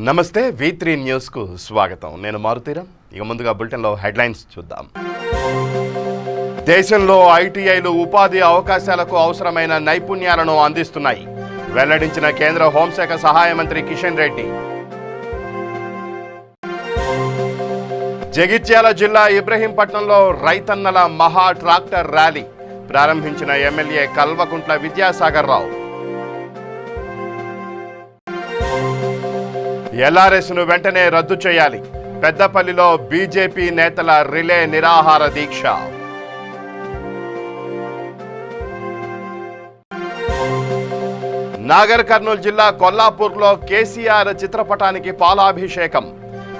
నమస్తే V3 news కు స్వాగతం. నేను మారుతీరం. ఇక ముందుగా బులెటిన్ లో హెడ్లైన్స్ చూద్దాం. దేశంలో ఐటీఐలు ఉపాధి అవకాశాలకు అవసరమైన నైపుణ్యాలను అందిస్తున్నాయి. వెల్లడించిన కేంద్ర హోంశాఖ సహాయ మంత్రి కిషన్ రెడ్డి. జగిత్యాల జిల్లా ఇబ్రహీంపట్నంలో రైతన్నల మహా ట్రాక్టర్ ర్యాలీ ప్రారంభించిన ఎమ్మెల్యే కల్వకుంట్ల విద్యాసాగర్ రావు. ఎల్ఆర్ఎస్ను వెంటనే రద్దు చేయాలి. పెద్దపల్లిలో బీజేపీ నేతల రిలే నిరాహార దీక్ష. నాగర్ కర్నూలు జిల్లా కొల్లాపూర్లో కేసీఆర్ చిత్రపటానికి పాలాభిషేకం.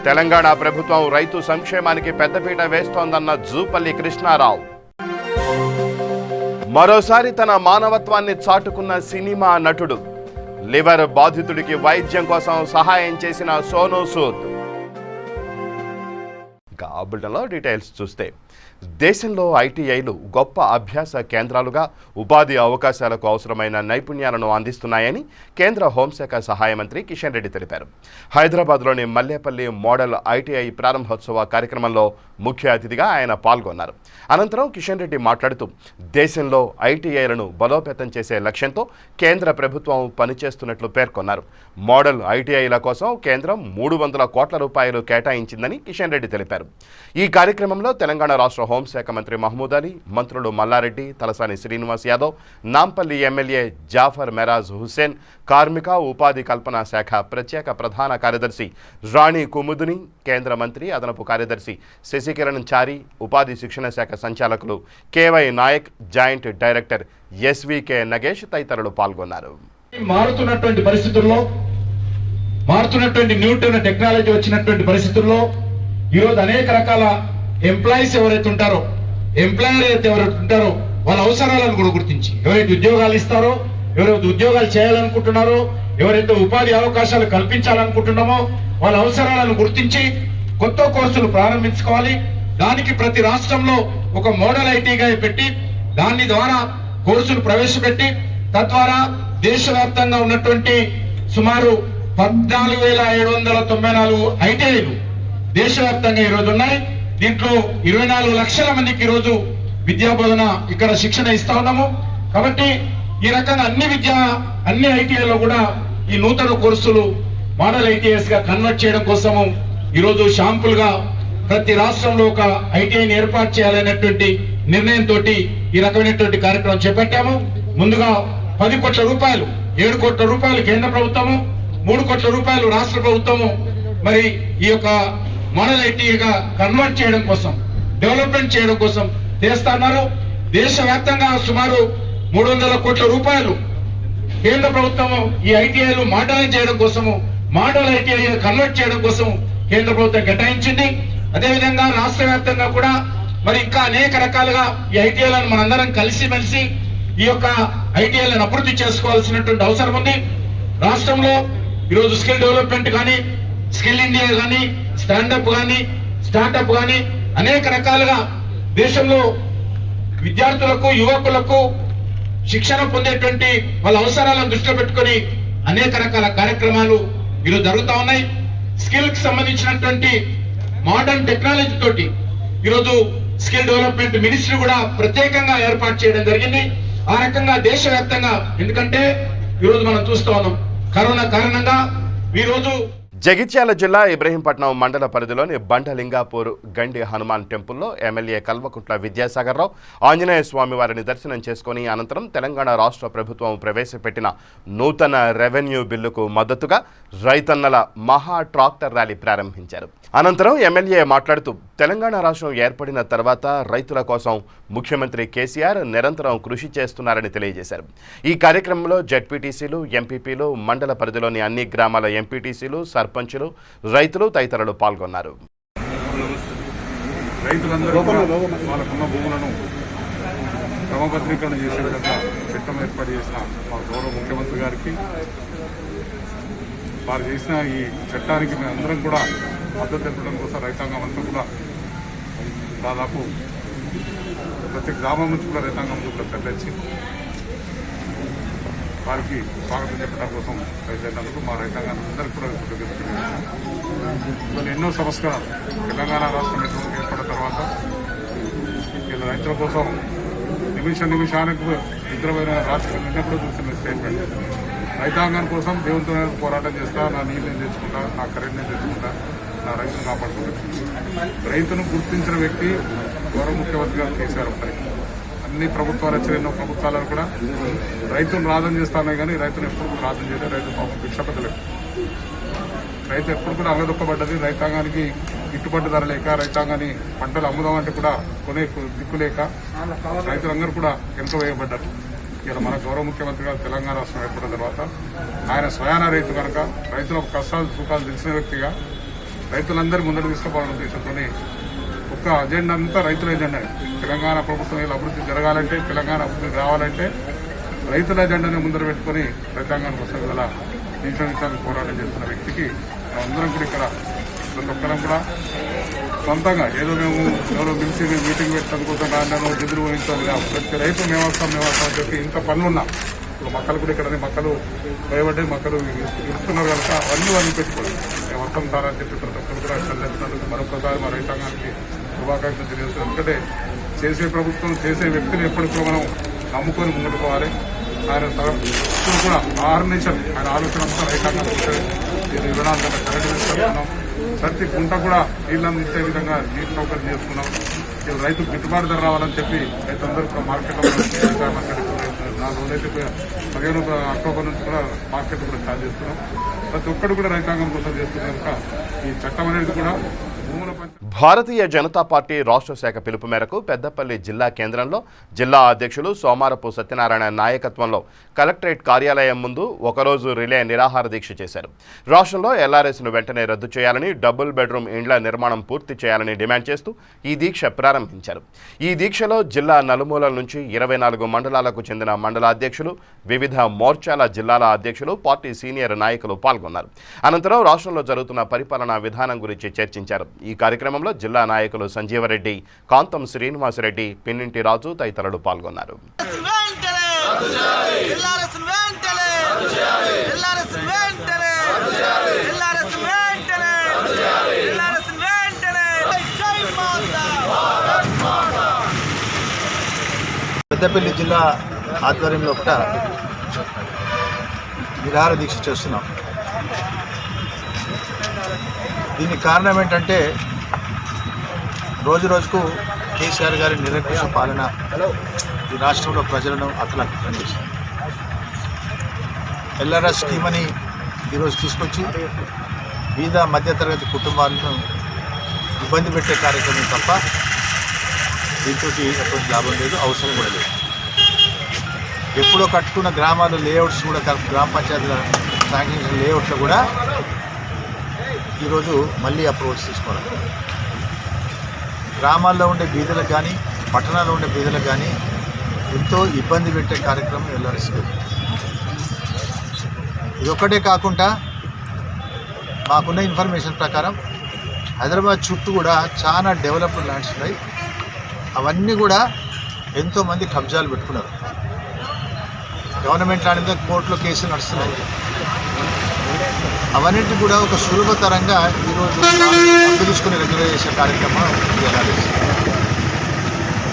తెలంగాణ ప్రభుత్వం రైతు సంక్షేమానికి పెద్దపీట వేస్తోందన్న జూపల్లి కృష్ణారావు. మరోసారి తన మానవత్వాన్ని చాటుకున్న సినిమా నటుడు. లివర్ బాధితుడికి వైద్యం కోసం సహాయం చేసిన సోనూ సూద్. ఇంకా ఆ బులెటిన్లో డీటెయిల్స్ చూస్తే, దేశంలో ఐటీఐలు గొప్ప అభ్యాస కేంద్రాలుగా ఉపాధి అవకాశాలకు అవసరమైన నైపుణ్యాలను అందిస్తున్నాయని కేంద్ర హోంశాఖ సహాయ మంత్రి కిషన్ రెడ్డి తెలిపారు. హైదరాబాద్లోని మల్లేపల్లి మోడల్ ఐటీఐ ప్రారంభోత్సవ కార్యక్రమంలో ముఖ్య అతిథిగా ఆయన పాల్గొన్నారు. అనంతరం కిషన్ రెడ్డి మాట్లాడుతూ, దేశంలో ఐటీఐలను బలోపేతం చేసే లక్ష్యంతో కేంద్ర ప్రభుత్వం పనిచేస్తున్నట్లు పేర్కొన్నారు. మోడల్ ఐటీఐల కోసం కేంద్రం 300 కోట్ల రూపాయలు కేటాయించిందని కిషన్ రెడ్డి తెలిపారు. ఈ కార్యక్రమంలో తెలంగాణ రాష్ట్ర హోంశాఖ మంత్రి మహమూద్ అలీ, మంత్రులు మల్లారెడ్డి, తలసాని శ్రీనివాస్ యాదవ్, నాంపల్లి ఎమ్మెల్యే జాఫర్ మెరాజ్ హుస్సేన్, కార్మిక ఉపాధి కల్పన శాఖ ప్రత్యేక ప్రధాన కార్యదర్శి రాణి కుముదుని, కేంద్ర మంత్రి అదనపు కార్యదర్శి శశికిరణ్ చారి, ఉపాధి శిక్షణ శాఖ సంచాలకులు KY Nayak, joint director SVK Nagesh తదితరులు పాల్గొన్నారు. మారుతున్నటువంటి పరిస్థితుల్లో, మారుతున్నటువంటి న్యూటన్ టెక్నాలజీ వచ్చినటువంటి పరిస్థితుల్లో ఈరోజు అనేక రకాల ఎంప్లాయీస్ ఎవరైతే ఉంటారో, ఎంప్లాయర్ అయితే ఎవరైతే ఉంటారో వాళ్ళ అవసరాలను కూడా గుర్తించి, ఎవరైతే ఉద్యోగాలు ఇస్తారో, ఎవరైతే ఉద్యోగాలు చేయాలనుకుంటున్నారో, ఎవరైతే ఉపాధి అవకాశాలు కల్పించాలనుకుంటున్నామో వాళ్ళ అవసరాలను గుర్తించి కొత్త కోర్సులు ప్రారంభించుకోవాలి. దానికి ప్రతి రాష్ట్రంలో ఒక మోడల్ ఐటీగా పెట్టి దాని ద్వారా కోర్సులు ప్రవేశపెట్టి తద్వారా దేశవ్యాప్తంగా ఉన్నటువంటి సుమారు 14,794 ఐటీఐలు దేశవ్యాప్తంగా ఈరోజు ఉన్నాయి. దీంట్లో 24 లక్షల మందికి ఈరోజు విద్యాబోధన ఇక్కడ శిక్షణ ఇస్తా ఉన్నాము. కాబట్టి ఈ రకంగా అన్ని ఐటీఐలో కూడా ఈ నూతన కోర్సులు మోడల్ ఐటీఐస్ గా కన్వర్ట్ చేయడం కోసము ఈరోజు షాంపుల్ గా ప్రతి రాష్ట్రంలో ఒక ఐటీఐని ఏర్పాటు చేయాలనేటువంటి నిర్ణయంతో ఈ రకమైనటువంటి కార్యక్రమం చేపట్టాము. ముందుగా 10 కోట్ల రూపాయలు, 7 కోట్ల రూపాయలు కేంద్ర ప్రభుత్వము, 3 కోట్ల రూపాయలు రాష్ట్ర ప్రభుత్వము మరి ఈ యొక్క మోడల్ ఐటీఐగా కన్వర్ట్ చేయడం కోసం, డెవలప్మెంట్ చేయడం కోసం చేస్తున్నారు. దేశవ్యాప్తంగా సుమారు 300 కోట్ల రూపాయలు కేంద్ర ప్రభుత్వము ఈ ఐటీఐలు మోడలైజ్ చేయడం కోసము, మోడల్ ఐటీఐ కన్వర్ట్ చేయడం కోసం కేంద్ర ప్రభుత్వం కేటాయించింది. అదేవిధంగా రాష్ట్ర వ్యాప్తంగా కూడా మరి ఇంకా అనేక రకాలుగా ఈ ఐటీఐలను మనందరం కలిసిమెలిసి ఈ యొక్క ఐటీఐలను అభివృద్ధి చేసుకోవాల్సినటువంటి అవసరం ఉంది. రాష్ట్రంలో ఈరోజు స్కిల్ డెవలప్మెంట్ కానీ, స్కిల్ ఇండియా కానీ, స్టాండప్ కానీ, స్టార్టప్ కానీ అనేక రకాలుగా దేశంలో విద్యార్థులకు, యువకులకు శిక్షణ పొందేటువంటి వాళ్ళ అవసరాలను దృష్టిలో పెట్టుకొని అనేక రకాల కార్యక్రమాలు ఈరోజు జరుగుతూ ఉన్నాయి. స్కిల్ కి సంబంధించినటువంటి మోడర్న్ టెక్నాలజీ తోటి ఈరోజు స్కిల్ డెవలప్మెంట్ మినిస్ట్రీ కూడా ప్రత్యేకంగా ఏర్పాటు చేయడం జరిగింది. ఆ రకంగా దేశవ్యాప్తంగా, ఎందుకంటే ఈరోజు మనం చూస్తూ ఉన్నాం కరోనా కారణంగా ఈరోజు జగిత్యాల జిల్లా ఇబ్రహీంపట్నం మండల పరిధిలోని బండలింగాపూర్ గండి హనుమాన్ టెంపుల్లో ఎమ్మెల్యే కల్వకుంట్ల విద్యాసాగర్ రావు ఆంజనేయ స్వామి వారిని దర్శనం చేసుకుని అనంతరం తెలంగాణ రాష్ట్ర ప్రభుత్వం ప్రవేశపెట్టిన నూతన రెవెన్యూ బిల్లుకు మద్దతుగా రైతన్నల మహా ట్రాక్టర్ ర్యాలీ ప్రారంభించారు. అనంతరం ఎమ్మెల్యే మాట్లాడుతూ, తెలంగాణ రాష్ట్రం ఏర్పడిన తర్వాత రైతుల కోసం ముఖ్యమంత్రి కేసీఆర్ నిరంతరం కృషి చేస్తున్నారని తెలియజేశారు. ఈ కార్యక్రమంలో జెడ్పీటీసీలు, ఎంపీపీలు, మండల పరిధిలోని అన్ని గ్రామాల ఎంపీటీసీలు, సర్పంచులు, రైతులు తదితరులు పాల్గొన్నారు. రైతులందరూ వాళ్ళకున్న భూములను క్రమబద్ధీకరణ చేసే విధంగా చట్టం ఏర్పాటు చేసిన మా గౌరవ ముఖ్యమంత్రి గారికి, వారు చేసిన ఈ చట్టానికి మేమందరం కూడా మద్దతు తెలపడం కోసం రైతాంగం అంతా కూడా దాదాపు ప్రతి గ్రామం నుంచి కూడా రైతాంగం కూడా తరలించి వారికి స్వాగతం చెప్పడం కోసం రైతులందరూ మా రైతాంగాన్ని అందరికీ కూడా ఇవాళ ఎన్నో సంస్కరణలు తెలంగాణ రాష్ట్రం ఏర్పడిన తర్వాత ఇలా రైతుల కోసం నిమిషానికి నిద్రపోయిన రాష్ట్రం నిన్నప్పుడు చూసిన స్టేట్మెంట్. రైతాంగం కోసం దేవునితో పోరాటం చేస్తా, నా నీళ్ళు నేను తెచ్చుకుంటా, నా కరెంట్ నేను తెచ్చుకుంటా, నా రైతును కాపాడుకుంటా. రైతును గుర్తించిన వ్యక్తి గౌరవ ముఖ్యమంత్రి గారు కేసీఆర్ ఒకరి. అన్ని ప్రభుత్వాలు వచ్చిన ఎన్నో ప్రభుత్వాలను కూడా రైతును రాజం చేస్తానే కానీ రైతును ఎప్పుడు కూడా రాజం చేయలేదు. రైతు పాపం భిక్షపడలేదు. రైతు ఎప్పుడు కూడా అలదొక్కబడ్డది. రైతాంగానికి గిట్టుబాటు ధర లేక, రైతాంగాన్ని పంటలు అమ్ముదామంటే కూడా కొనే దిక్కు లేక రైతులందరూ కూడా వెనుక వేయబడ్డారు. ఇలా మన గౌరవ ముఖ్యమంత్రి గారు తెలంగాణ రాష్ట్రం ఏర్పడిన తర్వాత ఆయన స్వయాన రైతు కనుక రైతుల కష్టాలు సుఖాలు తెలిసిన వ్యక్తిగా రైతులందరూ ముందర తీసుకోవాలనే ఉద్దేశంతో ఒక్క అజెండా అంతా రైతుల ఎజెండా. తెలంగాణ ప్రభుత్వం ఇలా అభివృద్ధి జరగాలంటే, తెలంగాణ అభివృద్ధి రావాలంటే రైతుల ఎజెండాని ముందర పెట్టుకుని రైతాంగానికి కోసం ఇలా నిమిషానికి పోరాటం చేస్తున్న వ్యక్తికి అందరం కూడా ఇక్కడ ప్రతి ఒక్కరం కూడా సొంతంగా ఏదో మేము ఎవరో పిలిచి మీటింగ్ పెట్టడం కోసం రాను ఎదురు వహించాలి. ప్రతి రైతు మేమొస్తాం అని చెప్పి ఇంత పనులున్నా ఇప్పుడు మొక్కలు కూడా ఇక్కడ మొక్కలు భయపడ్డాయి, మొక్కలు ఇస్తున్నారు కనుక అవన్నీ పెట్టుకోవాలి. మేము వస్తాం సార్ అని చెప్పి ప్రతి ఒక్కరు కూడా చెల్లిస్తున్నందుకు మరొకసారి మా రైతాంగానికి శుభాకాంక్షలు తెలియజేస్తాం. ఎందుకంటే చేసే ప్రభుత్వం చేసే వ్యక్తిని ఎప్పటికీ మనం నమ్ముకొని ముందుకు పోవాలి. ఆయన కూడా ఆర్గనైజేషన్ ఆయన ఆలోచన అంతా రైతాంగం 24 గంటల కరెంట్ తీసుకుంటున్నాం. ప్రతి గుంట కూడా నీళ్ళని ఇచ్చే విధంగా నీటి సౌకర్యం చేసుకున్నాం. రైతుకు గిట్టుబాటు ధర రావాలని చెప్పి రైతులందరూ కూడా మార్కెట్లో 4 రోజులైతే 15 అక్టోబర్ నుంచి కూడా మార్కెట్ కూడా స్టార్ట్ చేస్తున్నాం. ప్రతి ఒక్కరు కూడా రైతాంగం కోసం చేస్తున్న కనుక ఈ చట్టం అనేది కూడా భారతీయ జనతా పార్టీ రాష్ట్ర శాఖ పిలుపు మేరకు పెద్దపల్లి జిల్లా కేంద్రంలో జిల్లా అధ్యక్షులు సోమారపు సత్యనారాయణ నాయకత్వంలో కలెక్టరేట్ కార్యాలయం ముందు ఒకరోజు రిలే నిరాహార దీక్ష చేశారు. రాష్ట్రంలో ఎల్ఆర్ఎస్ను వెంటనే రద్దు చేయాలని, డబుల్ బెడ్రూమ్ ఇండ్ల నిర్మాణం పూర్తి చేయాలని డిమాండ్ చేస్తూ ఈ దీక్ష ప్రారంభించారు. ఈ దీక్షలో జిల్లా నలుమూలల నుంచి 24 మండలాలకు చెందిన మండల అధ్యక్షులు, వివిధ మోర్చాల జిల్లాల అధ్యక్షులు, పార్టీ సీనియర్ నాయకులు పాల్గొన్నారు. అనంతరం రాష్ట్రంలో జరుగుతున్న పరిపాలనా విధానం గురించి చర్చించారు. ఈ కార్యక్రమంలో జిల్లా నాయకులు సంజీవరెడ్డి, కాంతం శ్రీనివాసరెడ్డి, పిన్నింటి రాజు తదితరులు పాల్గొన్నారు. పెద్దపల్లి జిల్లా ఆధ్వర్యంలో ఒకట నిరాహార దీక్ష చేస్తున్నాం. దీనికి కారణం ఏంటంటే రోజు రోజుకు కేసీఆర్ గారి నిరంకుశ పాలన ఈ రాష్ట్రంలో ప్రజలను అతలాకుతలం చేస్తుంది. ఎల్ఆర్ఎస్ స్కీమ్ అని ఈరోజు తీసుకొచ్చి బీద మధ్యతరగతి కుటుంబాలను ఇబ్బంది పెట్టే కార్యక్రమం తప్ప దీంతో ఎటువంటి లాభం లేదు, అవసరం కూడా లేదు. ఎప్పుడో కట్టుకున్న గ్రామాల లేఅవుట్స్ కూడా గ్రామ పంచాయతీల శాంక్షన్ లేఅవుట్లు కూడా ఈరోజు మళ్ళీ అప్రూవల్స్ తీసుకోవాలి. గ్రామాల్లో ఉండే బీదలకు కానీ పట్టణాల్లో ఉండే బీదలకు కానీ ఎంతో ఇబ్బంది పెట్టే కార్యక్రమం ఎల్ఆర్ఎస్. ఇదొక్కటే కాకుండా మాకున్న ఇన్ఫర్మేషన్ ప్రకారం హైదరాబాద్ చుట్టూ కూడా చాలా డెవలప్డ్ ల్యాండ్స్ ఉన్నాయి. అవన్నీ కూడా ఎంతోమంది కబ్జాలు పెట్టుకున్నారు. గవర్నమెంట్ ల్యాండ్ మీద కోర్టులో కేసులు నడుస్తున్నాయి. అవన్నింటి కూడా ఒక సులభతరంగా ఈరోజు డబ్బు తీసుకుని రెగ్యులర్ చేసే కార్యక్రమం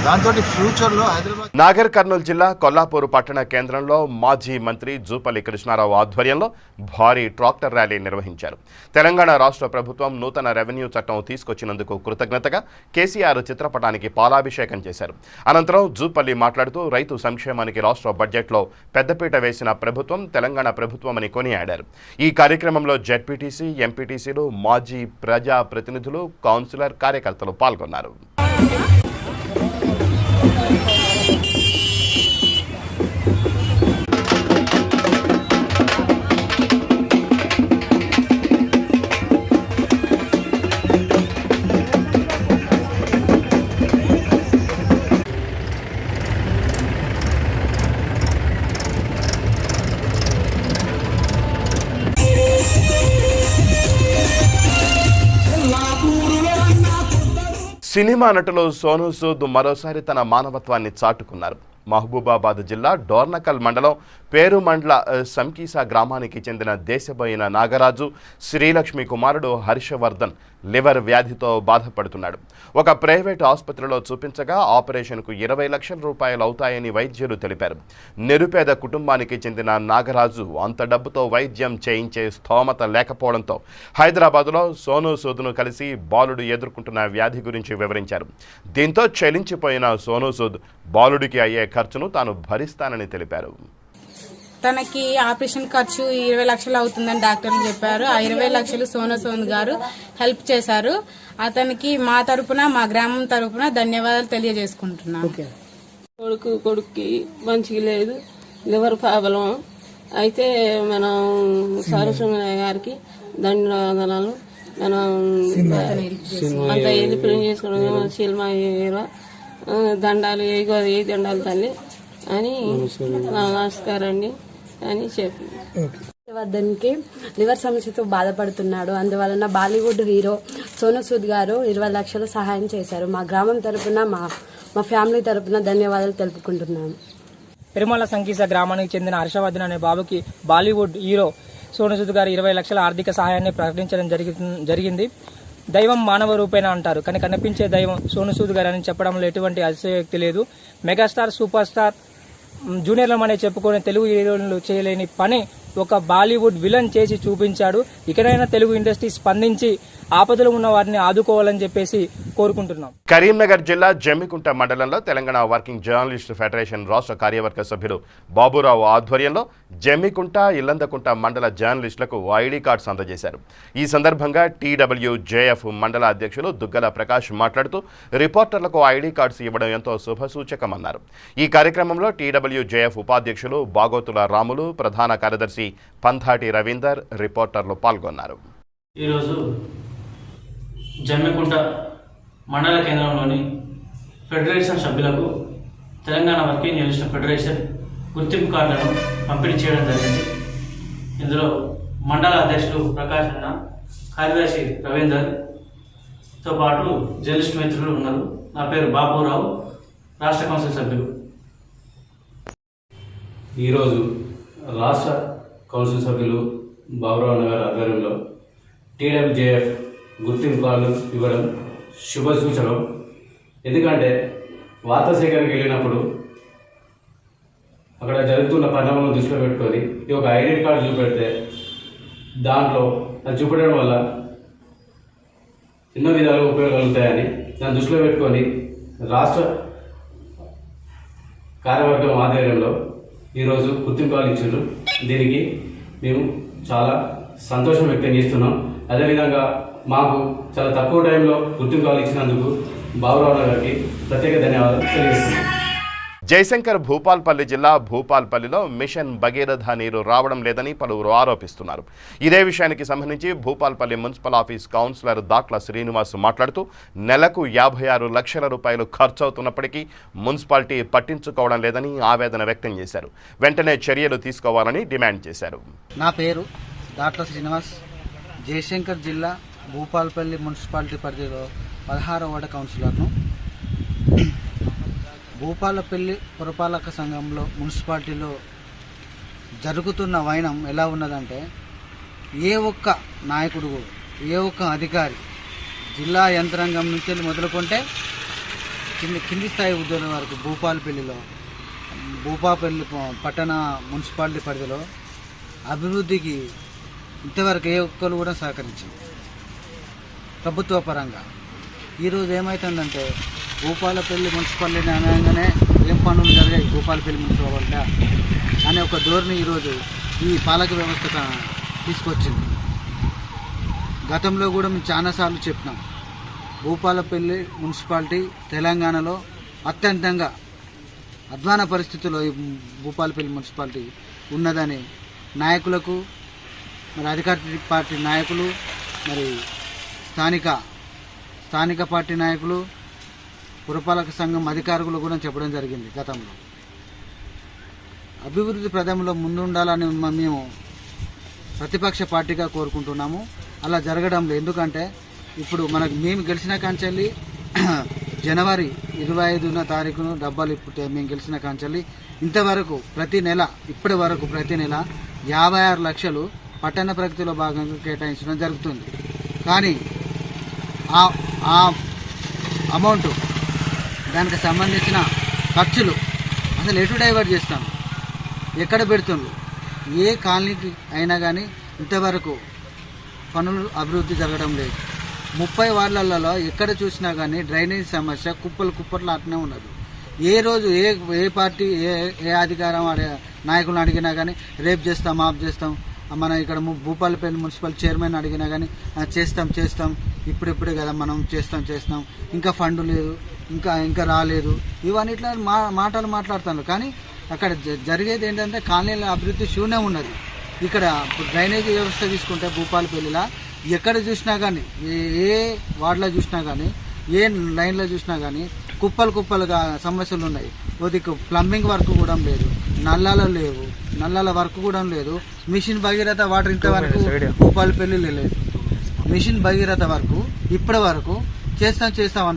దాంతో ఫ్యూచర్లో హైదరాబాద్. నాగర్ కర్నూలు జిల్లా కొల్లాపూర్ పట్టణ కేంద్రంలో మాజీ మంత్రి జూపల్లి కృష్ణారావు ఆధ్వర్యంలో భారీ ట్రాక్టర్ ర్యాలీ నిర్వహించారు. తెలంగాణ రాష్ట్ర ప్రభుత్వం నూతన రెవెన్యూ చట్టం తీసుకొచ్చినందుకు కృతజ్ఞతగా కేసీఆర్ చిత్రపటానికి పాలాభిషేకం చేశారు. అనంతరం జూపల్లి మాట్లాడుతూ రైతు సంక్షేమానికి రాష్ట్ర బడ్జెట్లో పెద్దపీట వేసిన ప్రభుత్వం తెలంగాణ ప్రభుత్వమని కొనియాడారు. ఈ కార్యక్రమంలో జెడ్పీటీసీ, ఎంపీటీసీలు, మాజీ ప్రజా ప్రతినిధులు, కౌన్సిలర్, కార్యకర్తలు పాల్గొన్నారు. సినిమా నటులు సోనూ సూద్ మరోసారి తన మానవత్వాన్ని చాటుకున్నారు. మహబూబాబాద్ జిల్లా డోర్నకల్ మండలం పేరుమండ్ల సంకీసా గ్రామానికి చెందిన దేశబోయిన నాగరాజు శ్రీలక్ష్మి కుమారుడు హర్షవర్ధన్ లివర్ వ్యాధితో బాధపడుతున్నాడు. ఒక ప్రైవేటు ఆసుపత్రిలో చూపించగా ఆపరేషన్కు 20 లక్షల రూపాయలు అవుతాయని వైద్యులు తెలిపారు. నిరుపేద కుటుంబానికి చెందిన నాగరాజు అంత డబ్బుతో వైద్యం చేయించే స్తోమత లేకపోవడంతో హైదరాబాదులో సోనూ సూద్ను కలిసి బాలుడు ఎదుర్కొంటున్న వ్యాధి గురించి వివరించారు. దీంతో చెలించిపోయిన సోనూ సూద్ బాలుడికి అయ్యే ఖర్చును తాను భరిస్తానని తెలిపారు. తనకి ఆపరేషన్ ఖర్చు 20 లక్షలు అవుతుందని డాక్టర్లు చెప్పారు. ఆ 20 లక్షలు సోనూ సూద్ గారు హెల్ప్ చేశారు. అతనికి మా తరపున, మా గ్రామం తరపున ధన్యవాదాలు తెలియజేసుకుంటున్నాను. కొడుక్కి మంచిగా లేదు, లివర్ ప్రాబ్లం అయితే మనం సరస్వతి గారికి ధన్యవాదాలు. మనం అంత హెల్ప్ చేసుకోవడం సినిమా దండాలు ఏ దండాలు తల్లి అని నమస్కారం అండి అని చెప్పి వర్ధన్కి లివర్ సమస్యతో బాధపడుతున్నాడు. అందువలన బాలీవుడ్ హీరో సోనూ సూద్ గారు 20 లక్షలు సహాయం చేశారు. మా గ్రామం తరపున, మా ఫ్యామిలీ తరపున ధన్యవాదాలు తెలుపుకుంటున్నాను. పెరుమల సంకీస గ్రామానికి చెందిన హర్షవర్ధన్ అనే బాబుకి బాలీవుడ్ హీరో సోనూ సూద్ గారు 20 లక్షల ఆర్థిక సహాయాన్ని ప్రకటించడం జరిగింది. దైవం మానవ రూపేణ అంటారు, కానీ కనిపించే దైవం సోనూ సూద్ గారు అని చెప్పడంలో ఎటువంటి అతిశయోక్తి లేదు. మెగాస్టార్, సూపర్ స్టార్, జూనియర్లమనే చెప్పుకునే తెలుగు హీరోలు చేయలేని పని ఒక బాలీవుడ్ విలన్ చేసి చూపించాడు. ఇకనైనా తెలుగు ఇండస్ట్రీ స్పందించి ఆపదలు ఉన్న వారిని ఆదుకోవాలని చెప్పేసి కోరుకుంటున్నాం. కరీంనగర్ జిల్లా జమ్మికుంట మండలంలో తెలంగాణ వర్కింగ్ జర్నలిస్ట్ ఫెడరేషన్ రాష్ట్ర కార్యవర్గ సభ్యులు బాబురావు ఆధ్వర్యంలో జమ్మికుంట, ఇల్లందకుంట మండల జర్నలిస్టులకు ఐడి కార్డ్స్ అందజేశారు. ఈ సందర్భంగా TWJF మండల అధ్యక్షులు దుగ్గల ప్రకాష్ మాట్లాడుతూ రిపోర్టర్లకు ఐడి కార్డ్స్ ఇవ్వడం ఎంతో శుభసూచకమన్నారు. ఈ కార్యక్రమంలో TWJF ఉపాధ్యక్షులు బాగోతుల రాములు, ప్రధాన కార్యదర్శి పంథాటి రవీందర్, రిపోర్టర్లు పాల్గొన్నారు. ఈరోజు జమ్మికుంట మండల కేంద్రంలోని ఫెడరేషన్ సభ్యులకు తెలంగాణ వర్కింగ్ జర్నలిస్ట్ ఫెడరేషన్ గుర్తింపు కార్డులను పంపిణీ చేయడం జరిగింది. ఇందులో మండల అధ్యక్షులు ప్రకాష్ అన్న, కార్యదర్శి రవీందర్తో పాటు జర్నలిస్ట్ మిత్రులు ఉన్నారు. నా పేరు బాబురావు, రాష్ట్ర కౌన్సిల్ సభ్యులు. ఈరోజు రాష్ట్ర కౌన్సిల్ సభ్యులు బాబురావు గారి ఆధ్వర్యంలో TWJF గుర్తింపు కార్డులు ఇవ్వడం శుభసూచకం. ఎందుకంటే వార్తా సేకరణకు వెళ్ళినప్పుడు అక్కడ జరుగుతున్న పరిణామాలను దృష్టిలో పెట్టుకొని ఈ ఒక ఐడెంటి కార్డు చూపెడితే దాంట్లో అది చూపెట్టడం వల్ల ఎన్నో విధాలుగా ఉపయోగాలుంటాయని దాన్ని దృష్టిలో పెట్టుకొని రాష్ట్ర కార్యవర్గం ఆధ్వర్యంలో ఈరోజు గుర్తింపు కార్డులు ఇచ్చారు. దీనికి మేము చాలా సంతోషం వ్యక్తం చేస్తున్నాం. అదేవిధంగా మాకు చాలా తక్కువ టైంలో గుర్తింపు కార్డులు ఇచ్చినందుకు బాబురావు గారికి ప్రత్యేక ధన్యవాదాలు తెలియజేస్తున్నాం. జయశంకర్ భూపాల్పల్లి జిల్లా భూపాల్పల్లిలో మిషన్ భగీరథ నీరు రావడం లేదని పలువురు ఆరోపిస్తున్నారు. ఇదే విషయానికి సంబంధించి Bhupalpally municipal office councillor Datla Srinivas మాట్లాడుతూ నెలకు 56 లక్షల రూపాయలు ఖర్చవుతున్నప్పటికీ మున్సిపాలిటీ పట్టించుకోవడం లేదని ఆవేదన వ్యక్తం చేశారు. వెంటనే చర్యలు తీసుకోవాలని డిమాండ్ చేశారు. నా పేరు దాట్ల శ్రీనివాస్, జయశంకర్ జిల్లా భూపాల్పల్లి మున్సిపాలిటీ పరిధిలో 16వ వార్డు కౌన్సిలర్ను. భూపాలపల్లి పురపాలక సంఘంలో మున్సిపాలిటీలో జరుగుతున్న వైనం ఎలా ఉన్నదంటే, ఏ ఒక్క నాయకుడు, ఏ ఒక్క అధికారి, జిల్లా యంత్రాంగం నుంచి మొదలుకుంటే కింది స్థాయి ఉద్యోగుల వరకు భూపాలపల్లి పట్టణ మున్సిపాలిటీ పరిధిలో అభివృద్ధికి ఇంతవరకు ఏ ఒక్కరు కూడా సహకరించింది ప్రభుత్వ పరంగా. ఈరోజు ఏమవుతుందంటే భూపాలపల్లి మున్సిపాలిటీ అనగానే ఏం పనులు జరిగాయి భూపాలపల్లి మున్సిపాలిటీ అనే ఒక ధోరణి ఈరోజు ఈ పాలక వ్యవస్థ తీసుకొచ్చింది. గతంలో కూడా మేము చాలాసార్లు చెప్పినాం, భూపాలపల్లి మున్సిపాలిటీ తెలంగాణలో అత్యంతంగా అధ్వాన పరిస్థితుల్లో ఈ భూపాలపల్లి మున్సిపాలిటీ ఉన్నదని నాయకులకు, మరి అధికార పార్టీ నాయకులు, మరి స్థానిక పార్టీ నాయకులు, పురపాలక సంఘం అధికారులు కూడా చెప్పడం జరిగింది. గతంలో అభివృద్ధి ప్రదంలో ముందుండాలని మేము ప్రతిపక్ష పార్టీగా కోరుకుంటున్నాము. అలా జరగడంలో ఎందుకంటే ఇప్పుడు మేము గెలిచిన కాంచెల్లి జనవరి 25న తారీఖును డబ్బాలు ఇప్పుతే మేము గెలిచిన కాంచెల్లి ఇంతవరకు ప్రతి నెల ఇప్పటి వరకు ప్రతి నెల 56 లక్షలు పట్టణ ప్రగతిలో భాగంగా కేటాయించడం జరుగుతుంది. కానీ ఆ అమౌంట్ దానికి సంబంధించిన ఖర్చులు అసలు ఎటు డైవర్ట్ చేస్తాం, ఎక్కడ పెడుతుండ్రు, ఏ కాలనీకి అయినా కానీ ఇంతవరకు పనులు అభివృద్ధి జరగడం లేదు. 30 వార్డులలో ఎక్కడ చూసినా కానీ డ్రైనేజ్ సమస్య కుప్పట్లు అట్నే ఉన్నది. ఏ రోజు ఏ పార్టీ ఏ అధికారం నాయకులను అడిగినా కానీ రేపు చేస్తాం ఆఫ్ చేస్తాం, మన ఇక్కడ భూపాలపల్లి మున్సిపల్ చైర్మన్ అడిగినా కానీ చేస్తాం ఇప్పుడిప్పుడే కదా మనం చేస్తాం ఇంకా ఫండ్ లేదు ఇంకా రాలేదు, ఇవన్నీ ఇట్లా మాటలు మాట్లాడుతాను. కానీ అక్కడ జరిగేది ఏంటంటే కాలనీల అభివృద్ధి శూన్యం ఉన్నది. ఇక్కడ డ్రైనేజీ వ్యవస్థ తీసుకుంటే భూపాలపల్లిలో ఎక్కడ చూసినా కానీ ఏ వార్డులో చూసినా కానీ ఏ లైన్లో చూసినా కానీ కుప్పలుగా సమస్యలు ఉన్నాయి. కొద్దిగా ప్లంబింగ్ వర్క్ కూడా లేదు, నల్లాలు లేవు, నల్లాల వర్క్ కూడా లేదు. మిషన్ భగీరథ వాటర్ ఇంతవరకు భూపాలపల్లిలో లేదు. మిషన్ భగీరథ వరకు ఇప్పటి వరకు చేస్తాం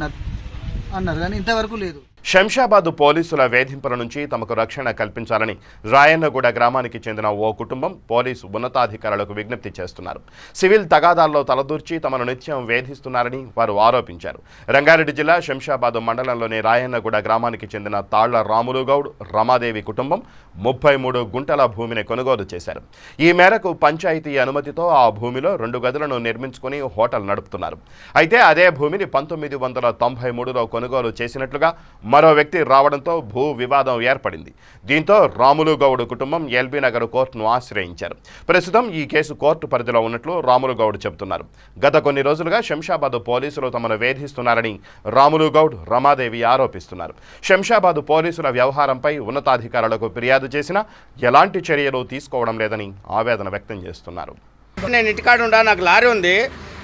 అన్నారు కానీ ఇంతవరకు లేదు. శంషాబాద్ పోలీసుల వేధింపుల నుంచి తమకు రక్షణ కల్పించాలని రాయన్నగూడ గ్రామానికి చెందిన ఓ కుటుంబం పోలీసు ఉన్నతాధికారులకు విజ్ఞప్తి చేస్తున్నారు. సివిల్ తగాదాల్లో తలదూర్చి తమను నిత్యం వేధిస్తున్నారని వారు ఆరోపించారు. రంగారెడ్డి జిల్లా శంషాబాద్ మండలంలోని రాయన్నగూడ గ్రామానికి చెందిన తాళ్ల రాములుగౌడ్ రమాదేవి కుటుంబం 33 గుంటల భూమిని కొనుగోలు చేశారు. ఈ మేరకు పంచాయతీ అనుమతితో ఆ భూమిలో 2 గదులను నిర్మించుకుని హోటల్ నడుపుతున్నారు. అయితే అదే భూమిని 1993లో కొనుగోలు చేసినట్లుగా మరో వ్యక్తి రావడంతో భూ వివాదం ఏర్పడింది. దీంతో రాములుగౌడ్ కుటుంబం ఎల్బీ నగర్ కోర్టును ఆశ్రయించారు. ప్రస్తుతం ఈ కేసు కోర్టు పరిధిలో ఉన్నట్లు రాములుగౌడ్ చెబుతున్నారు. గత కొన్ని రోజులుగా శంషాబాద్ పోలీసులు తమను వేధిస్తున్నారని రాములుగౌడ్ రమాదేవి ఆరోపిస్తున్నారు. శంషాబాద్ పోలీసుల వ్యవహారంపై ఉన్నతాధికారులకు ఫిర్యాదు చేసినా ఎలాంటి చర్యలు తీసుకోవడం లేదని ఆవేదన వ్యక్తం చేస్తున్నారు. నేను ఇంటికాడ ఉండా, నాకు లారీ ఉంది.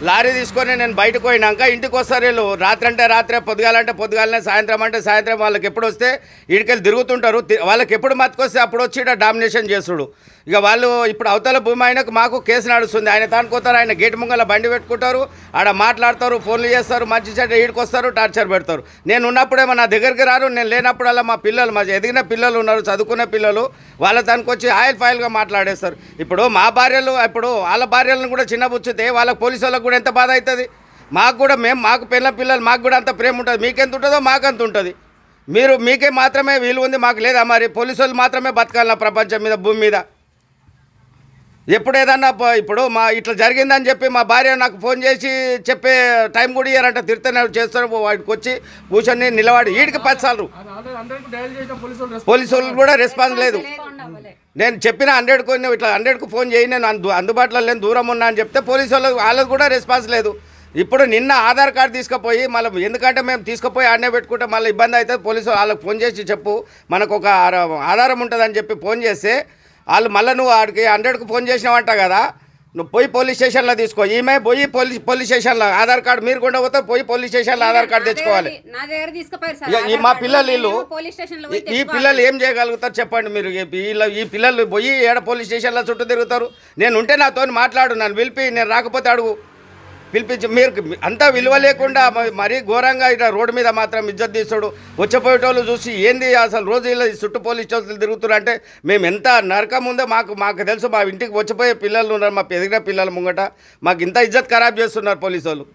లారీ తీసుకొని నేను బయటకు పోయినాక ఇంటికి వస్తారు వీళ్ళు. రాత్రి అంటే రాత్రే, పొద్దుగాలంటే పొద్దుగాలనే, సాయంత్రం అంటే సాయంత్రం. వాళ్ళకి ఎప్పుడు వస్తే ఇడికెళ్ళి తిరుగుతుంటారు. వాళ్ళకి ఎప్పుడు మతుకొస్తే అప్పుడు వచ్చి ఇక్కడ డామినేషన్ చేస్తుడు. ఇక వాళ్ళు ఇప్పుడు అవతల భూమి ఆయనకు మాకు కేసు నడుస్తుంది. ఆయన తానుకోతారు, ఆయన గేట్ ముంగల బండి పెట్టుకుంటారు, ఆడ మాట్లాడతారు, ఫోన్లు చేస్తారు, మంచి చెడ్డ ఈడికి వస్తారు, టార్చర్ పెడతారు. నేను ఉన్నప్పుడేమో నా దగ్గరికి రారు, నేను లేనప్పుడల్లా మా పిల్లలు, మా ఎదిగిన పిల్లలు ఉన్నారు, చదువుకునే పిల్లలు, వాళ్ళ తనకొచ్చి ఆయిల్ ఫాయిల్గా మాట్లాడేస్తారు. ఇప్పుడు మా భార్యలు, ఇప్పుడు వాళ్ళ భార్యలను కూడా చిన్నబుచ్చితే వాళ్ళకి పోలీసు వాళ్ళకు కూడా ఎంత బాధ అవుతుంది. మాకు కూడా మాకు పిల్లలు మాకు కూడా అంత ప్రేమ ఉంటుంది. మీకెంత ఉంటుందో మాకంత ఉంటుంది. మీకే మాత్రమే విలువ ఉంది, మాకు లేదా? మరి పోలీసు వాళ్ళు మాత్రమే బతకాలన్న ప్రపంచం మీద, భూమి మీద. ఎప్పుడు ఏదన్నా ఇప్పుడు ఇట్లా జరిగిందని చెప్పి మా భార్య నాకు ఫోన్ చేసి చెప్పే టైం కూడా ఇయ్యారంట. తిరుతనే చేస్తారు, వాడికి వచ్చి కూర్చొని నిలబడి వీడికి 10 సార్లు పోలీసు వాళ్ళు కూడా రెస్పాన్స్ లేదు. నేను చెప్పిన 100కు ఇట్లా 100కు ఫోన్ చేయి, నేను అందుబాటులో లేని దూరం ఉన్నా అని చెప్తే పోలీసు వాళ్ళకి కూడా రెస్పాన్స్ లేదు. ఇప్పుడు నిన్న ఆధార్ కార్డు తీసుకుపోయి మళ్ళీ, ఎందుకంటే మేము తీసుకుపోయి ఆడనే పెట్టుకుంటే మళ్ళీ ఇబ్బంది అవుతుంది, పోలీసు వాళ్ళకి ఫోన్ చేసి చెప్పు, మనకు ఒక ఆధారం ఉంటుందని చెప్పి ఫోన్ చేస్తే వాళ్ళు మళ్ళీ నువ్వు ఆడికి 100కు ఫోన్ చేసినావంట కదా, నువ్వు పోయి పోలీస్ స్టేషన్లో తీసుకో. ఈమె పోయి పోలీస్ స్టేషన్లో ఆధార్ కార్డు మీరు కూడా పోతే పోయి పోలీస్ స్టేషన్లో ఆధార్ కార్డు తెచ్చుకోవాలి. మా పిల్లలు వీళ్ళు, ఈ పిల్లలు ఏం చేయగలుగుతారు చెప్పండి మీరు? ఈ పిల్లలు పోయి ఏడ పోలీస్ స్టేషన్లో చుట్టూ తిరుగుతారు. నేను ఉంటే నాతో మాట్లాడు, నన్ను పిలిపి, నేను రాకపోతే అడుగు, పిలిపించి. మీరు అంతా విలువ లేకుండా మరీ ఘోరంగా ఇట్లా రోడ్డు మీద మాత్రం ఇజ్జత్ తీస్తాడు. వచ్చేపోయేటోళ్ళు చూసి ఏంది అసలు రోజు ఇలా చుట్టూ పోలీస్ స్టేషన్లు తిరుగుతున్నారు అంటే మేము ఎంత నరకం ఉందో మాకు తెలుసు. మా ఇంటికి వచ్చిపోయే పిల్లలు ఉన్నారు, మా ఎదిగిన పిల్లల ముంగట మాకు ఇంత ఇజ్జత్ ఖరాబ్ చేస్తున్నారు పోలీసు వాళ్ళు.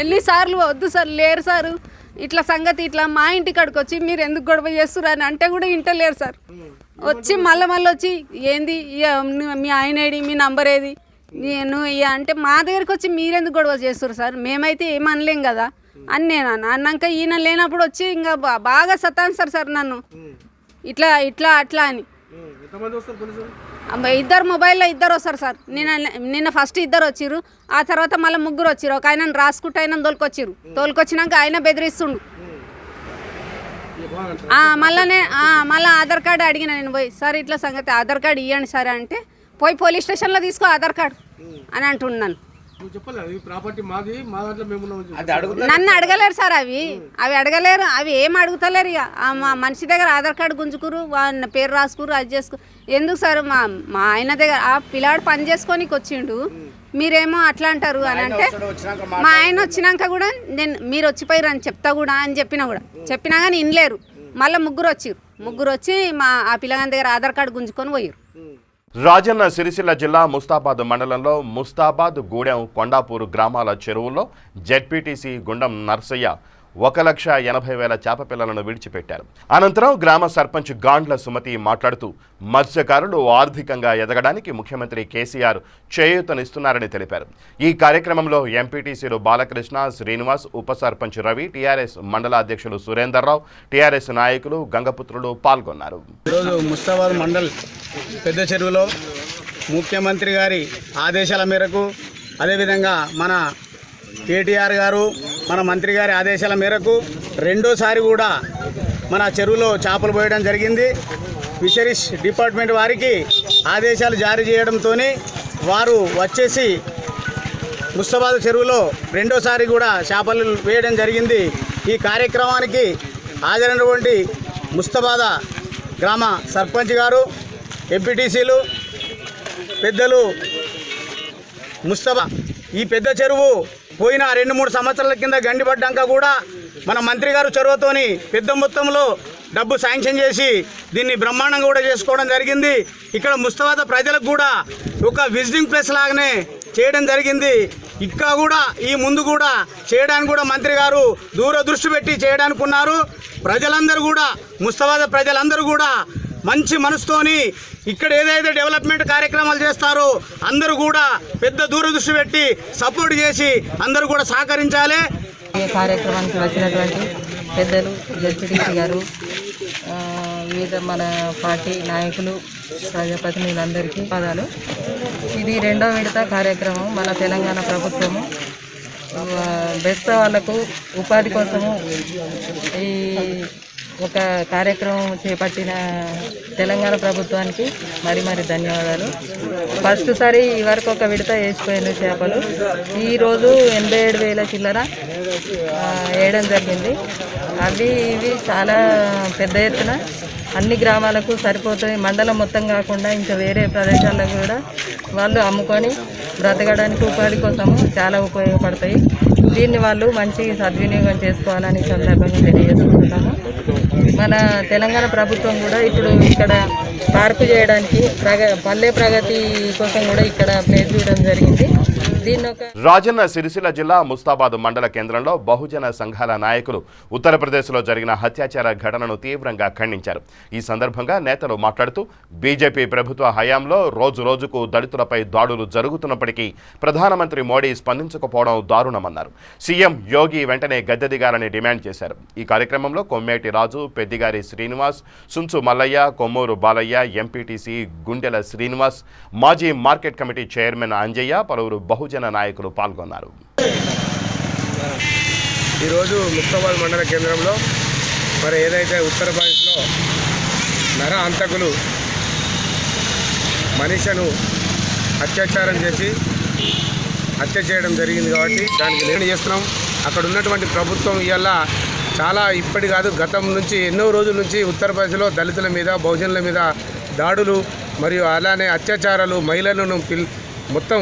ఎన్నిసార్లు వద్దు సార్, లేరు సార్, ఇట్లా సంగతి ఇట్లా మా ఇంటి కాడికి వచ్చి మీరు ఎందుకు గొడవ చేస్తున్నారు అని అంటే కూడా ఇంటలేరు సార్. వచ్చి మళ్ళీ వచ్చి ఏంది మీ ఆయన ఏది, మీ నంబర్ ఏది, నేను అంటే మా దగ్గరికి వచ్చి మీరెందుకు గొడవ చేస్తారు సార్, మేమైతే ఏమనలేం కదా అని నేను అన్నాక ఈయన లేనప్పుడు వచ్చి ఇంకా బాగా సతాయిస్తారు సార్ నన్ను, ఇట్లా అట్లా అని. 2 మొబైల్లో 2 వస్తారు సార్. నిన్న ఫస్ట్ 2 వచ్చిర్రు, ఆ తర్వాత మళ్ళీ 3 వచ్చిర్రు. ఒక ఆయన రాసుకుంటూ ఆయన తోలుకొచ్చినాక ఆయన బెదిరిస్తుండు. మళ్ళీ ఆధార్ కార్డు అడిగిన నేను పోయి, సార్ ఇట్లా సంగతి ఆధార్ కార్డు ఇవ్వండి సార్ అంటే, పోయి పోలీస్ స్టేషన్లో తీసుకో ఆధార్ కార్డు అని అంటున్నాను. నన్ను అడగలేరు సార్, అవి అడగలేరు, అవి ఏం అడుగుతలేరు. ఇక మా మనిషి దగ్గర ఆధార్ కార్డు గుంజుకురు, వాళ్ళ పేరు రాసుకురు, అది చేసుకురు. ఎందుకు సార్ మా ఆయన దగ్గర ఆ పిల్లాడు పని చేసుకోనికి వచ్చిండు, మీరేమో అట్లా అంటారు అని అంటే మా ఆయన వచ్చినాక కూడా నేను మీరు వచ్చిపోయారు అని చెప్తా కూడా అని చెప్పినా కానీ వినలేరు. మళ్ళీ ముగ్గురు వచ్చి ఆ పిల్లగాని దగ్గర ఆధార్ కార్డు గుంజుకొని పోయారు. రాజన్న సిరిసిల్ల జిల్లా ముస్తాబాద్ మండలంలో ముస్తాబాద్, గూడెం, కొండాపూర్ గ్రామాల చెరువుల్లో జెడ్పీటీసీ గుండం నర్సయ్య 1,80,000 చేప పిల్లలను విడిచిపెట్టారు. అనంతరం గ్రామ సర్పంచ్ గాండ్ల సుమతి మాట్లాడుతూ మత్స్యకారులు ఆర్థికంగా ఎదగడానికి ముఖ్యమంత్రి కేసీఆర్ చేయూతనిస్తున్నారని తెలిపారు. ఈ కార్యక్రమంలో ఎంపీటీసీలు బాలకృష్ణ, శ్రీనివాస్, ఉప సర్పంచ్ రవి, టీఆర్ఎస్ మండల అధ్యక్షులు సురేందర్రావు, టీఆర్ఎస్ నాయకులు, గంగపుత్రులు పాల్గొన్నారు. ఈరోజు ముస్తాబాద్ మండల్ పెద్ద చెరువులో ముఖ్యమంత్రి గారి ఆదేశాల మేరకు, అదేవిధంగా మన కేటీఆర్ గారు మన మంత్రి గారి ఆదేశాల మేరకు రెండోసారి కూడా మన చెరువులో చేపలు పోయడం జరిగింది. ఫిషరీస్ డిపార్ట్మెంట్ వారికి ఆదేశాలు జారీ చేయడంతో వారు వచ్చేసి ముస్తాబాద్ చెరువులో రెండోసారి కూడా చేపలు వేయడం జరిగింది. ఈ కార్యక్రమానికి హాజరైనటువంటి ముస్తాబాద్ గ్రామ సర్పంచ్ గారు, ఎంపీటీసీలు, పెద్దలు, ముస్తాబాద్ ఈ పెద్ద చెరువు పోయిన 2-3 సంవత్సరాల కింద గండిపడ్డాక కూడా మన మంత్రి గారు చొరవతోని పెద్ద మొత్తంలో డబ్బు శాంక్షన్ చేసి దీన్ని బ్రహ్మాండంగా కూడా చేసుకోవడం జరిగింది. ఇక్కడ ముస్తాబాద్ ప్రజలకు కూడా ఒక విజిటింగ్ ప్లేస్ లాగానే చేయడం జరిగింది. ఇంకా కూడా ఈ ముందు కూడా చేయడానికి కూడా మంత్రి గారు దూరదృష్టి పెట్టి చేయడానికి ఉన్నారు. ప్రజలందరూ కూడా ముస్తాబాద్ ప్రజలందరూ కూడా మంచి మనసుతోని ఇక్కడ ఏదైతే డెవలప్మెంట్ కార్యక్రమాలు చేస్తారో అందరూ కూడా పెద్ద దూరదృష్టి పెట్టి సపోర్ట్ చేసి అందరూ కూడా సహకరించాలి. ఈ కార్యక్రమానికి వచ్చినటువంటి పెద్దలు, జడ్పీటీసీ గారు, వివిధ మన పార్టీ నాయకులు, ప్రజాప్రతినిధులందరికీ పదాలు. ఇది 2వ విడత కార్యక్రమం. మన తెలంగాణ ప్రభుత్వము బెస్త వాళ్ళకు ఉపాధి కోసము ఈ ఒక కార్యక్రమం చేపట్టిన తెలంగాణ ప్రభుత్వానికి మరి ధన్యవాదాలు. ఫస్ట్ సారి ఈ వరకు ఒక విడత వేసిపోయిన చేపలు ఈరోజు 87,000 చిల్లర వేయడం జరిగింది. ఇవి చాలా పెద్ద ఎత్తున అన్ని గ్రామాలకు సరిపోతాయి. మండలం మొత్తం కాకుండా ఇంకా వేరే ప్రదేశాల్లో కూడా వాళ్ళు అమ్ముకొని బ్రతకడానికి ఉపాధి కోసము చాలా ఉపయోగపడతాయి. దీన్ని వాళ్ళు మంచి సద్వినియోగం చేసుకోవాలని సందర్భంగా తెలియజేసుకుంటాము. మన తెలంగాణ ప్రభుత్వం కూడా ఇప్పుడు ఇక్కడ పార్కు చేయడానికి పల్లె ప్రగతి కోసం కూడా ఇక్కడ ప్లేస్ ఇవ్వడం జరిగింది. రాజన్న సిరిసిల్ల జిల్లా ముస్తాబాద్ మండల కేంద్రంలో బహుజన సంఘాల నాయకులు ఉత్తరప్రదేశ్లో జరిగిన హత్యాచార ఘటనను తీవ్రంగా ఖండించారు. ఈ సందర్భంగా నేతలు మాట్లాడుతూ బీజేపీ ప్రభుత్వ హయాంలో రోజురోజుకు దళితులపై దాడులు జరుగుతున్నప్పటికీ ప్రధానమంత్రి మోడీ స్పందించకపోవడం దారుణమన్నారు. సీఎం యోగి వెంటనే గద్దె దిగాలని డిమాండ్ చేశారు. ఈ కార్యక్రమంలో కొమ్మేటి రాజు, పెద్దిగారి శ్రీనివాస్, సుంచు మల్లయ్య, కొమ్మూరు బాలయ్య, ఎంపీటీసీ గుండెల శ్రీనివాస్, మాజీ మార్కెట్ కమిటీ చైర్మన్ అంజయ్య, పలువురు బహుజన నాయకులు పాల్గొన్నారు. ఈరోజు ముస్తాబాద్ మండల కేంద్రంలో మరి ఏదైతే ఉత్తరప్రదేశ్లో నర హంతకులు మనిషిను అత్యాచారం చేసి హత్య చేయడం జరిగింది కాబట్టి దానికి నిర్ణయం చేస్తున్నాం. అక్కడ ఉన్నటువంటి ప్రభుత్వం ఇవాళ చాలా ఇప్పటి కాదు గతం నుంచి ఎన్నో రోజుల నుంచి ఉత్తరప్రదేశ్లో దళితుల మీద, బహుజనుల మీద దాడులు మరియు అలానే అత్యాచారాలు, మహిళలను మొత్తం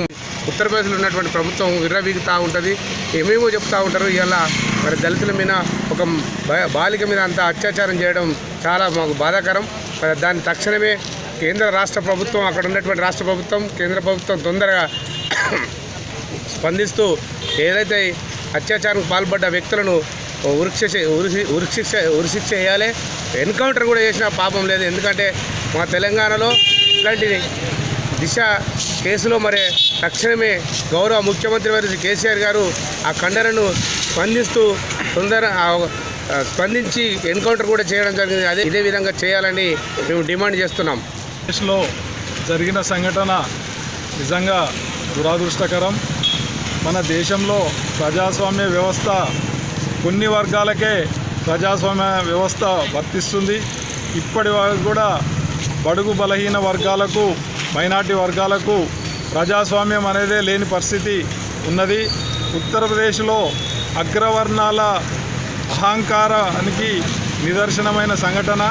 ఉత్తరప్రదేశ్లో ఉన్నటువంటి ప్రభుత్వం విర్రవీగుతూ ఉంటుంది. ఏమేమో చెప్తూ ఉంటారు. ఇవాళ మరి దళితుల మీద ఒక బాలిక మీద అంత అత్యాచారం చేయడం చాలా మాకు బాధాకరం. దాన్ని తక్షణమే కేంద్ర రాష్ట్ర ప్రభుత్వం, అక్కడ ఉన్నటువంటి రాష్ట్ర ప్రభుత్వం, కేంద్ర ప్రభుత్వం తొందరగా స్పందిస్తూ ఏదైతే అత్యాచారానికి పాల్పడ్డ వ్యక్తులను ఉరిశిక్ష చేయాలి. ఎన్కౌంటర్ కూడా చేసిన పాపం లేదు. ఎందుకంటే మా తెలంగాణలో ఇట్లాంటి దిశ కేసులో మరి తక్షణమే గౌరవ ముఖ్యమంత్రి వారి కేసీఆర్ గారు ఆ ఖండనను స్పందించి ఎన్కౌంటర్ కూడా చేయడం జరిగింది. ఇదే విధంగా చేయాలని మేము డిమాండ్ చేస్తున్నాం. దేశంలో జరిగిన సంఘటన నిజంగా దురదృష్టకరం. మన దేశంలో ప్రజాస్వామ్య వ్యవస్థ కొన్ని వర్గాలకే ప్రజాస్వామ్య వ్యవస్థ వర్తిస్తుంది. ఇప్పటి వరకు కూడా బడుగు బలహీన వర్గాలకు, మైనార్టీ వర్గాలకు ప్రజాస్వామ్యం అనేదే లేని పరిస్థితి ఉన్నది. ఉత్తరప్రదేశ్లో అగ్రవర్ణాల అహంకారానికి నిదర్శనమైన సంఘటన.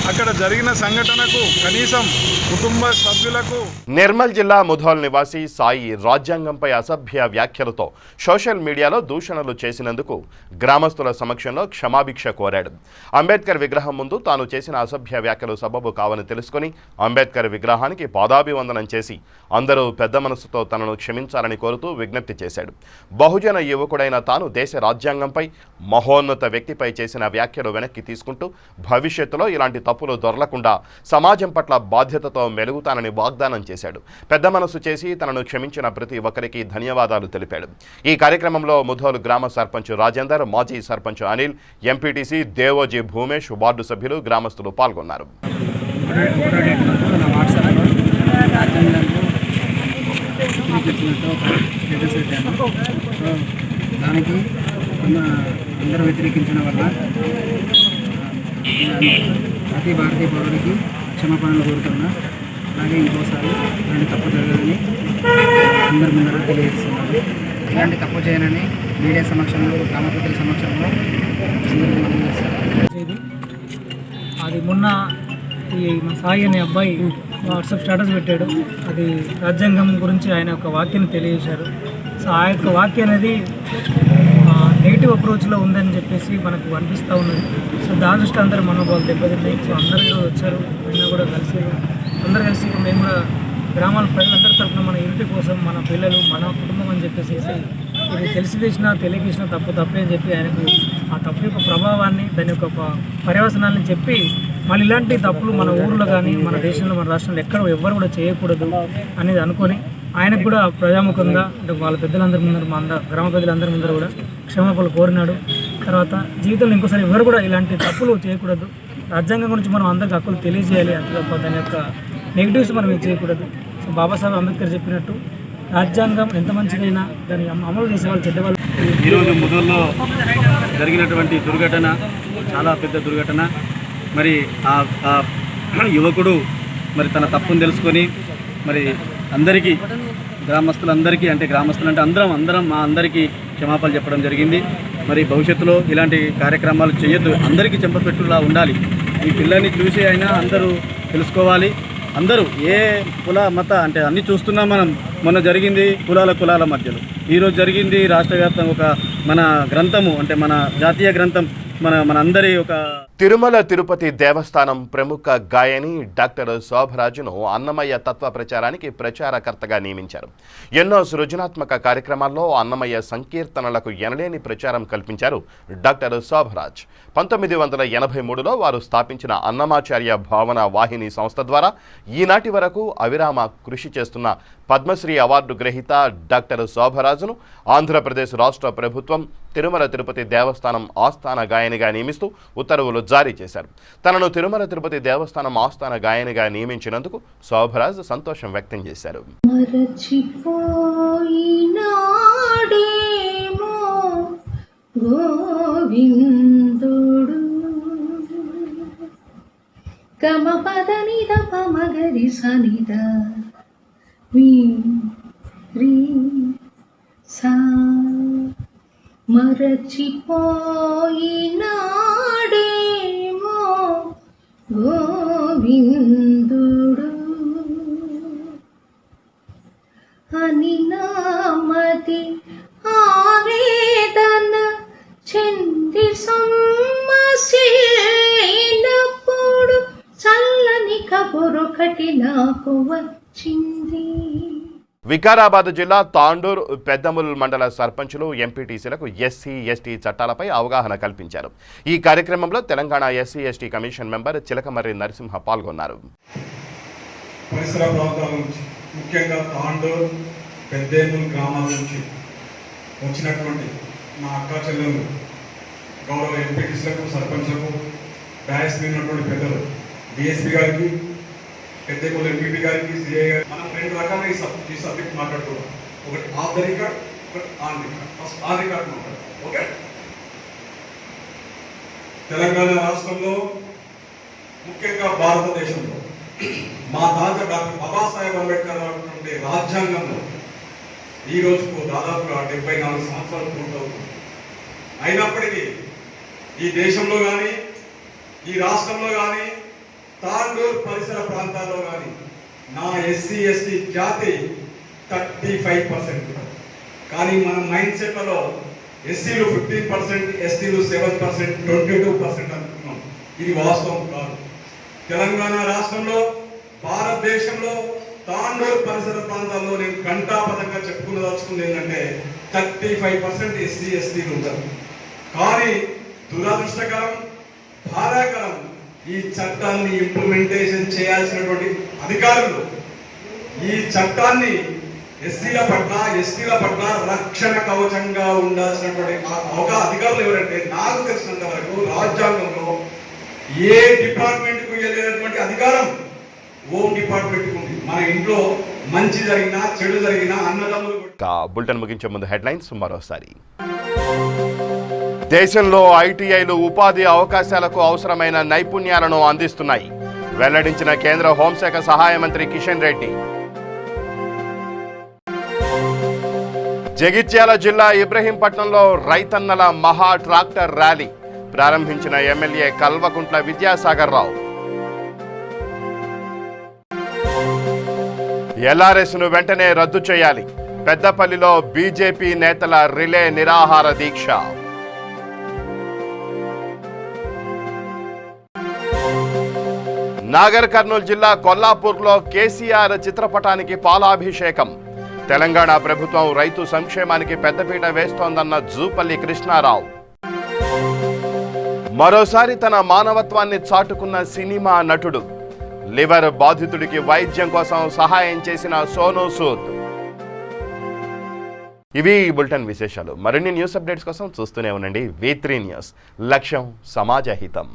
అక్కడ జరిగిన సంఘటనకు కనీసం కుటుంబ సభ్యులకు. నిర్మల్ జిల్లా ముధోల్ నివాసి సాయి రాజ్యాంగంపై అసభ్య వ్యాఖ్యలతో సోషల్ మీడియాలో దూషణలు చేసినందుకు గ్రామస్తుల సమక్షంలో క్షమాభిక్ష కోరాడు. అంబేద్కర్ విగ్రహం ముందు తాను చేసిన అసభ్య వ్యాఖ్యలు సబబు కావని తెలుసుకుని అంబేద్కర్ విగ్రహానికి పాదాభివందనం చేసి అందరూ పెద్ద మనసుతో తనను క్షమించాలని కోరుతూ విజ్ఞప్తి చేశాడు. బహుజన యువకుడైన తాను దేశ రాజ్యాంగంపై మహోన్నత వ్యక్తిపై చేసిన వ్యాఖ్యలు వెనక్కి తీసుకుంటూ భవిష్యత్తులో ఇలాంటి తప్పులు దొరలకుండా సమాజం పట్ల బాధ్యతతో మెలుగుతానని వాగ్దానం చేశాడు. పెద్ద మనసు చేసి తనను క్షమించిన ప్రతి ఒక్కరికి ధన్యవాదాలు తెలిపాడు. ఈ కార్యక్రమంలో ముధోల్ గ్రామ సర్పంచ్ రాజేందర్, మాజీ సర్పంచ్ అనిల్, ఎంపీటీసీ దేవోజీ భూమేష్, వార్డు సభ్యులు, గ్రామస్తులు పాల్గొన్నారు. దానికి అందరూ వ్యతిరేకించడం వల్ల ప్రతి భారతీయ పౌరుడికి క్షమాపణలు కోరుతున్నా. అలాగే ఇంకోసారి ఇలాంటి తప్పు జరగాలని అందరి ముందర తెలియజేస్తున్నాను. ఇలాంటి తప్పు చేయాలని మీడియా సమక్షంలో, గ్రామ ప్రజల సమక్షంలో అందరికీ మనం చేస్తాను. అది మొన్న ఈ మన సాయి అనే అబ్బాయి వాట్సాప్ స్టేటస్ పెట్టాడు. అది రాజ్యాంగం గురించి ఆయన ఒక వాక్యాన్ని తెలియజేశారు. సో ఆ యొక్క వాక్యం అనేది నెగిటివ్ అప్రోచ్లో ఉందని చెప్పేసి మనకు అనిపిస్తూ ఉన్నది. సో దాని దృష్టి అందరూ మనోభావాలు దెబ్బతిన్నాయి. సో అందరూ ఈరోజు వచ్చారు, ఆయన కూడా అందరూ కలిసి మేము కూడా గ్రామాల ప్రజలందరి తరఫున మన ఇంటి కోసం, మన పిల్లలు, మన కుటుంబం అని చెప్పేసి ఇది తెలిసి చేసినా తెలియకేసినా తప్పే అని చెప్పి ఆయనకు ఆ తప్పు యొక్క ప్రభావాన్ని, దాని యొక్క పర్యవసనాన్ని చెప్పి మళ్ళీ ఇలాంటి తప్పులు మన ఊర్లో కానీ, మన దేశంలో, మన రాష్ట్రంలో ఎక్కడ ఎవ్వరు కూడా చేయకూడదు అనేది అనుకొని ఆయనకు కూడా ప్రజాముఖంగా అంటే వాళ్ళ పెద్దలందరి ముందర, మా గ్రామ పెద్దలందరి ముందర కూడా క్షమాపణలు కోరినాడు. తర్వాత జీవితంలో ఇంకోసారి ఎవరు కూడా ఇలాంటి తప్పులు చేయకూడదు, రాజ్యాంగం గురించి మనం అందరికి హక్కులు తెలియజేయాలి, అంతే తప్ప దాని యొక్క నెగిటివ్స్ మనం చేయకూడదు. సో బాబాసాహెబ్ అంబేద్కర్ చెప్పినట్టు రాజ్యాంగం ఎంత మంచిదైనా దాన్ని అమలు చేసేవాళ్ళు చెడ్డవాళ్ళు. ఈరోజు ముదోల్లో జరిగినటువంటి దుర్ఘటన చాలా పెద్ద దుర్ఘటన. మరి ఆ యువకుడు మరి తన తప్పును తెలుసుకొని మరి అందరికీ, గ్రామస్తులందరికీ, అంటే అందరం మా అందరికీ క్షమాపణలు చెప్పడం జరిగింది. మరి భవిష్యత్తులో ఇలాంటి కార్యక్రమాలు చేయొద్దు, అందరికీ చెంపపెట్టులా ఉండాలి. ఈ పిల్లల్ని చూసి అయినా అందరూ తెలుసుకోవాలి. అందరూ ఏ కుల మత అంటే అన్నీ చూస్తున్నాం మనం. మొన్న జరిగింది కులాల మధ్యలో, ఈరోజు జరిగింది రాష్ట్ర వ్యాప్తంగా ఒక మన గ్రంథము అంటే మన జాతీయ గ్రంథం మన అందరి ఒక. తిరుమల తిరుపతి దేవస్థానం ప్రముఖ గాయని డాక్టర్ శోభరాజును అన్నమయ్య తత్వ ప్రచారానికి ప్రచారకర్తగా నియమించారు. ఎన్నో సృజనాత్మక కార్యక్రమాల్లో అన్నమయ్య సంకీర్తనలకు ఎనలేని ప్రచారం కల్పించారు డాక్టర్ శోభరాజ్. 1983లో వారు స్థాపించిన అన్నమాచార్య భావన వాహిని సంస్థ ద్వారా ఈనాటి వరకు అవిరామ కృషి చేస్తున్న పద్మశ్రీ అవార్డు గ్రహీత డాక్టర్ శోభరాజును ఆంధ్రప్రదేశ్ రాష్ట్ర ప్రభుత్వం తిరుమల తిరుపతి దేవస్థానం ఆస్థాన గాయనిగా నియమిస్తూ ఉత్తర్వులు జారీ చేశారు. తనను తిరుమల తిరుపతి దేవస్థానం ఆస్థాన గాయనిగా నియమించినందుకు శోభరాజ్ సంతోషం వ్యక్తం చేశారు. మరచిపోయినాడేమో గోవిందుడు అని నామది ఆవేదన చెంది సొమ్మసిల్లినప్పుడు చల్లని కబురొకటి నాకు వచ్చింది. వికారాబాద్ జిల్లా తాండూర్ పెద్దముల్ మండల సర్పంచులు, ఎంపీటీసీలకు ఎస్సీ ఎస్టీ చట్టాలపై అవగాహన కల్పించారు. ఈ కార్యక్రమంలో Telangana SC ST commission member Chilakamarri Narasimha పాల్గొన్నారు. పరిసర ప్రాంతాల నుంచి ముఖ్యంగా తాండూర్ పెద్దేముల్ గ్రామాల నుంచి వచ్చినటువంటి మా అక్కా చెల్లెలు, గౌరవ ఎంపీటీసీలకు, సర్పంచ్లకు, డాయస్ ఉన్నటువంటి పెద్దలు, డిఎస్పీ గారికి, పెద్దేముల్ ఎంపీపీ గారికి, సిఐ గారికి మనం రెండు రకాలుగా ఈ సబ్జెక్ట్ మాట్లాడుతున్నాం. ఒకటి ఆఫ్ ద రికార్డ్, ఒకటి on record. First on record మాట్లాడు. ఓకే, తెలంగాణ రాష్ట్రంలో ముఖ్యంగా భారతదేశంలో మా తాత డాక్టర్ బాబాసాహెబ్ అంబేద్కర్ రాసినటువంటి రాజ్యాంగంలో ఈ రోజుకు దాదాపుగా 74 సంవత్సరాలు పూర్తవుతుంది. అయినప్పటికీ ఈ దేశంలో కానీ, ఈ రాష్ట్రంలో కానీ తాండూరు పరిసర ప్రాంతాల్లో కానీ నా ఎస్సీ ఎస్టీ జాతి 35%. కానీ మన మైండ్ సెట్లలో ఎస్సీలు 15%, ఎస్టీలు 7%, 22% అనుకున్నాం. ఇది వాస్తవం కాదు. తెలంగాణ రాష్ట్రంలో, భారతదేశంలో తాండూరు పరిసర ప్రాంతాల్లో నేను ఘంటాపథంగా చెప్పుకున్నదలుచుకుంది ఏంటంటే 35% ఎస్సీ ఎస్టీలు ఉంటారు. కానీ దురదృష్టకరం, బాధాకరం, ఈ చట్టాన్ని ఇంప్లిమెంటేషన్ చేయాల్సినటువంటి అధికారులు ఈ చట్టాన్ని ఎస్సీల పట్ల, ఎస్టీల పట్ల రక్షణ కవచంగా ఉండాల్సినటువంటి అధికారులు ఎవరంటే నాకు తెలిసినంత వరకు రాజ్యాంగంలో ఏ డిపార్ట్మెంట్కు వెళ్ళేటటువంటి అధికారం హోమ్ డిపార్ట్మెంట్కి ఉంది. మన ఇంట్లో మంచి జరిగినా, చెడు జరిగినా అన్నదమ్ములు. బులెటిన్ ముగించే ముందు హెడ్లైన్స్ మరోసారి. దేశంలో ఐటీఐలు ఉపాధి అవకాశాలకు అవసరమైన నైపుణ్యాలను అందిస్తున్నాయి, వెల్లడించిన కేంద్ర హోంశాఖ సహాయ మంత్రి కిషన్ రెడ్డి. జగిత్యాల జిల్లా ఇబ్రహీంపట్నంలో రైతన్నల మహా ట్రాక్టర్ ర్యాలీ ప్రారంభించిన ఎమ్మెల్యే కల్వకుంట్ల విద్యాసాగర్ రావు. ఎల్ఆర్ఎస్ను వెంటనే రద్దు చేయాలి, పెద్దపల్లిలో బీజేపీ నేతల రిలే నిరాహార దీక్ష. నాగర్ కర్నూలు జిల్లా కొల్లాపూర్లో కేసీఆర్ చిత్రపటానికి పాలాభిషేకం. తెలంగాణ ప్రభుత్వం రైతు సంక్షేమానికి పెద్దపీట వేస్తోందన్న జూపల్లి కృష్ణారావు. మరోసారి తన మానవత్వాన్ని చాటుకున్న సినిమా నటుడు, లివర్ బాధితుడికి వైద్యం కోసం సహాయం చేసిన సోనూ సూద్. ఇవి బులెటిన్ విశేషాలు. మరిన్ని న్యూస్ అప్డేట్స్ కోసం చూస్తూనే ఉండండి V3 న్యూస్. లక్ష్యం సమాజ హితం.